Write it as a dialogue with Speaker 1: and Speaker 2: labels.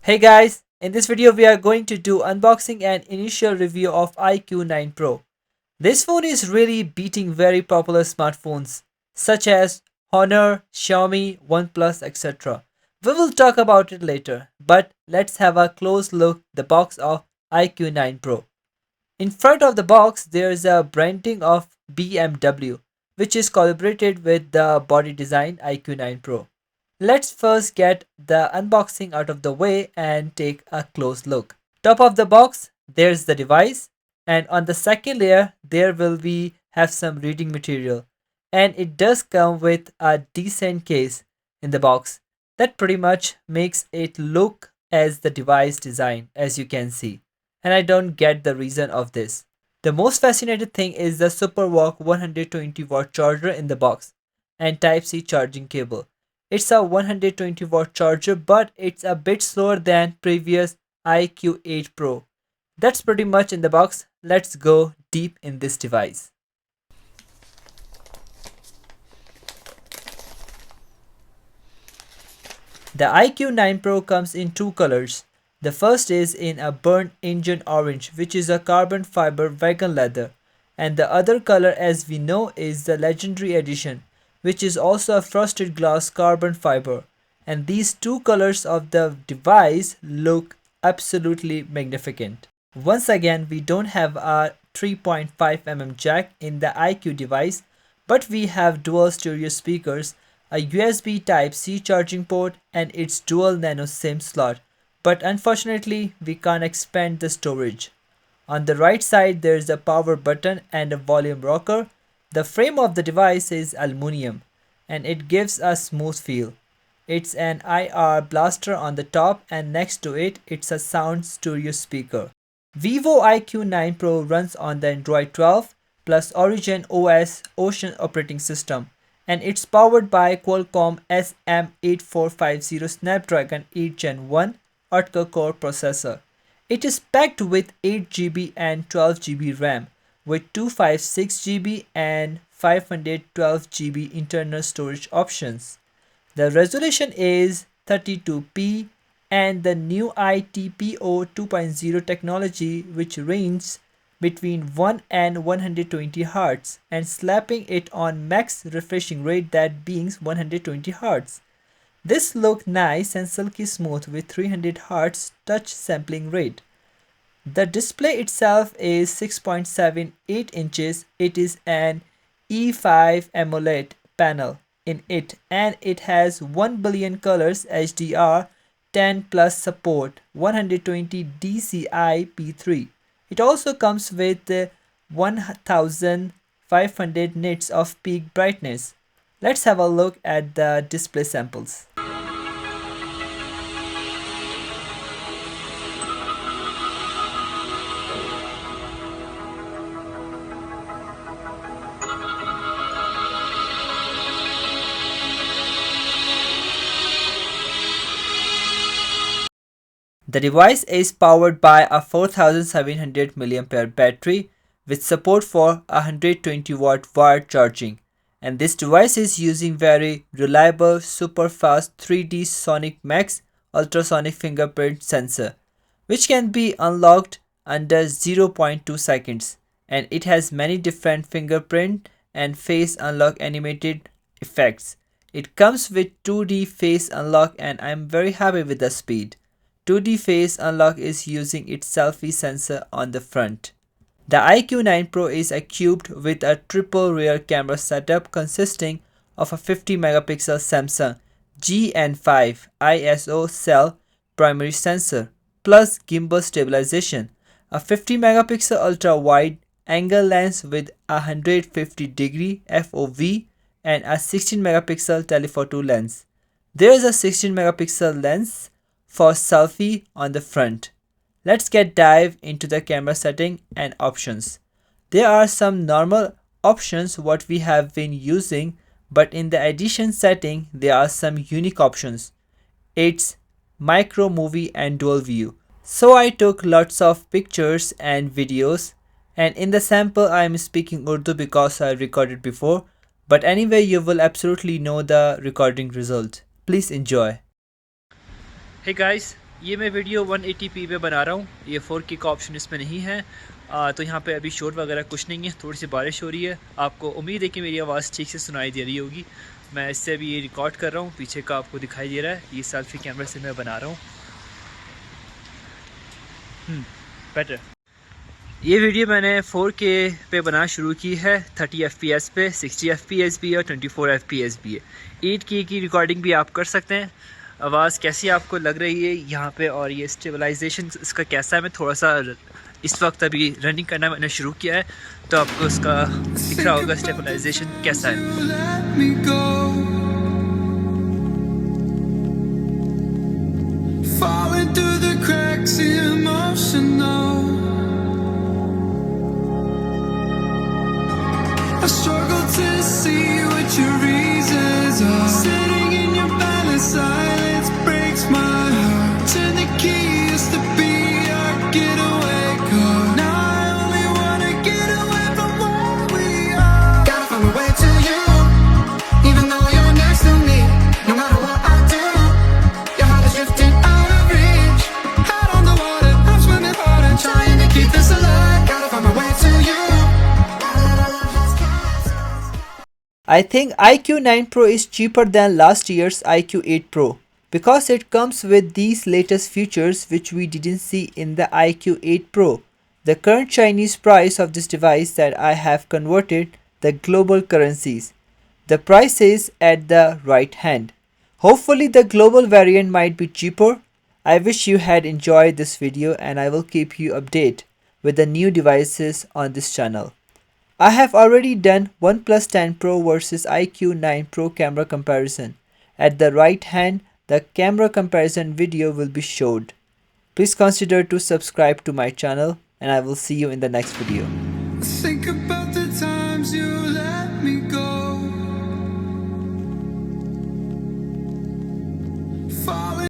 Speaker 1: Hey guys, in this video we are going to do unboxing and initial review of iQOO 9 Pro. This phone is really beating very popular smartphones such as Honor, Xiaomi, OnePlus, etc. We will talk about it later, but let's have a close look at the box of iQOO 9 Pro. In front of the box there is a branding of BMW which is collaborated with the body design iQOO 9 Pro. Let's first get the unboxing out of the way and take a close look. Top of the box, there's the device, and on the second layer, there will be have some reading material. And it does come with a decent case in the box. That pretty much makes it look as the device design, as you can see. And I don't get the reason of this. The most fascinating thing is the SuperVOOC 120-watt charger in the box and Type-C charging cable. It's a 120-watt charger, but it's a bit slower than previous iQOO 8 Pro. That's pretty much in the box. Let's go deep in this device. The iQOO 9 Pro comes in two colors. The first is in a burnt engine orange, which is a carbon fiber vegan leather, and the other color, as we know, is the legendary edition, which is also a frosted glass carbon fiber. And these two colors of the device look absolutely magnificent. Once again, we don't have a 3.5mm jack in the iQOO device, but we have dual stereo speakers, a USB Type-C charging port, and its dual nano SIM slot. But unfortunately, we can't expand the storage. On the right side, there is a power button and a volume rocker. The frame of the device is aluminum and it gives a smooth feel. It's an IR blaster on the top, and next to it, it's a sound stereo speaker. Vivo iQOO 9 Pro runs on the Android 12 plus Origin OS Ocean operating system, and it's powered by Qualcomm SM8450 Snapdragon 8 Gen 1 octa-core processor. It is packed with 8GB and 12GB RAM with 256GB and 512GB internal storage options. The resolution is 32p, and the new ITPO 2.0 technology, which ranges between 1 and 120 Hz, and slapping it on max refreshing rate that being 120 Hz. This look nice and silky smooth with 300 Hz touch sampling rate. The display itself is 6.78 inches. It is an E5 AMOLED panel in it, and it has 1 billion colors HDR 10 plus support 120 DCI P3. It also comes with 1500 nits of peak brightness. Let's have a look at the display samples. The device is powered by a 4700 mAh battery with support for 120-watt wired charging, and this device is using very reliable super fast 3D Sonic Max ultrasonic fingerprint sensor, which can be unlocked under 0.2 seconds, and it has many different fingerprint and face unlock animated effects. It comes with 2D face unlock, and I'm very happy with the speed. 2D face unlock is using its selfie sensor on the front. The iQOO 9 Pro is equipped with a triple rear camera setup consisting of a 50 megapixel Samsung GN5 ISO cell primary sensor plus gimbal stabilization, a 50 megapixel ultra wide angle lens with a 150-degree FOV, and a 16 megapixel telephoto lens. There is a 16 megapixel lens for selfie on the front. Let's dive into the camera setting and options. There are some normal options what we have been using, but in the edition setting there are some unique options. It's micro movie and dual view. So I took lots of pictures and videos, and in the sample I am speaking Urdu because I recorded before, but anyway you will absolutely know the recording result. Please enjoy. Hey guys, ये मैं video 180p पे बना रहा हूँ, ये 4K का option इसमें नहीं है। तो यहाँ पे अभी शोर वगैरह कुछ नहीं है, थोड़ी सी बारिश हो रही है। आपको उम्मीद है कि मेरी आवाज़ ठीक से सुनाई दे रही होगी। मैं इससे अभी ये रिकॉर्ड कर रहा हूँ, पीछे का आपको दिखाई दे रहा है, ये सेल्फी कैमरा से मैं बना रहा हूँ। बेटर। ये वीडियो मैंने 4K पे बनाना शुरू की है, 30 FPS पे, 60 FPS भी है और 24 FPS भी है। 8K की रिकॉर्डिंग भी आप कर सकते हैं। आवाज़ कैसी आपको लग रही है यहाँ पे, और ये स्टेबलाइजेशन इसका कैसा है, मैं थोड़ा सा इस वक्त अभी रनिंग करना मैंने शुरू किया है, तो आपको उसका दिख रहा होगा स्टेबलाइजेशन कैसा है। Falling through the cracks, emotional. I struggle to see what your reasons are. Sitting in your balance, silence breaks my heart. Turn the key, used to be our getaway car. Now I only wanna get away from where we are. Gotta find my way to you, even though you're next to me. No matter what I do, your heart is drifting out of reach. Out on the water, I'm swimming hard and trying to keep this alive. Gotta find my way to you. I think iQOO 9 Pro is cheaper than last year's iQOO 8 Pro because it comes with these latest features which we didn't see in the iQOO 8 Pro. The current Chinese price of this device that I have converted the global currencies. The price is at the right hand. Hopefully the global variant might be cheaper. I wish you had enjoyed this video and I will keep you updated with the new devices on this channel. I have already done OnePlus 10 Pro versus iQOO 9 Pro camera comparison. At the right hand, the camera comparison video will be showed. Please consider to subscribe to my channel and I will see you in the next video.